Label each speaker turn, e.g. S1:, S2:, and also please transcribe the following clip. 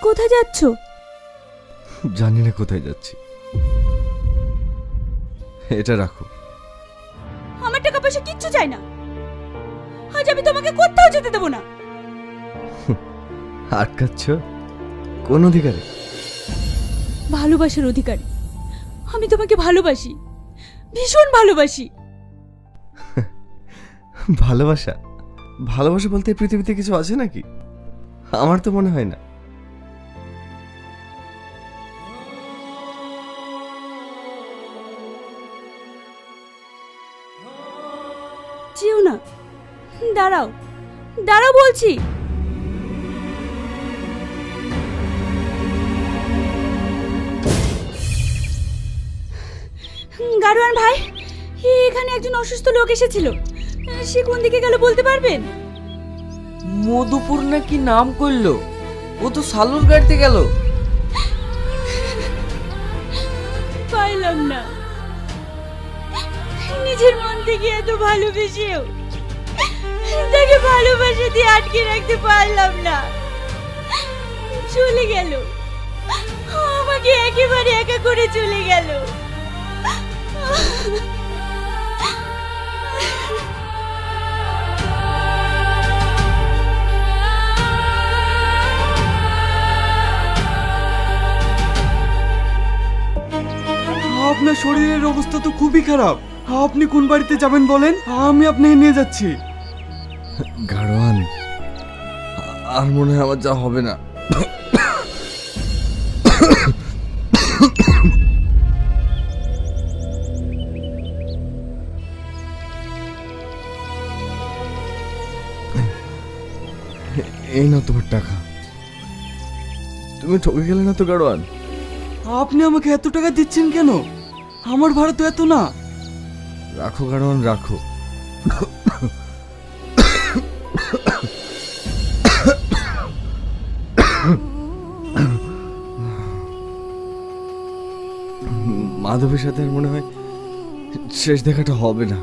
S1: কোথায় যাচ্ছ?
S2: জানি না কোথায় যাচ্ছি। এটা রাখো।
S1: আমার টাকা পয়সা কিচ্ছু চাই না। আজ আমি তোমাকে কোথাও যেতে দেবো না।
S2: আটকাচ্ছ কোন অধিকারে?
S1: ভালোবাসার অধিকারী। আমি তোমাকে ভালোবাসি, ভীষণ ভালোবাসি।
S2: ভালোবাসা? ভালোবাসা বলতে এই পৃথিবীতে কিছু আছে নাকি? আমার তো মনে হয় না।
S1: যেও না, দাঁড়াও দাঁড়াও বলছি। গাড়োয়ান ভাই, এখানে একজন অসুস্থ লোক এসেছিল। সে কোন দিকে গেল বলতে পারবেন?
S3: মধুপুর নাকি নাম করলো। ও তো সালুর গাড়িতে গেল।
S1: পাইলাম না। নিজের মন থেকে এত ভালোবেসেও তাকে ভালোবাসা দিয়ে আটকে রাখতে পারলাম না। চলে গেল, আমাকে একেবারে একা করে চলে গেল।
S4: আপনার শরীরের অবস্থা তো খুবই খারাপ। আপনি কোন বাড়িতে যাবেন বলেন, আমি আপনাকে নিয়ে যাচ্ছি।
S2: গাড়োয়ান, আর মনে হয় আমার যা হবে না। এই না তোমার টাকা। তুমি ঠকে গেলে না তো গাড়োয়ান?
S4: আপনি আমাকে এত টাকা দিচ্ছেন কেন? আমার ভাড়া তো এত না।
S2: রাখো গাড়োয়ান, রাখো। মাধবীর সাথে আর মনে হয় শেষ দেখাটা হবে না।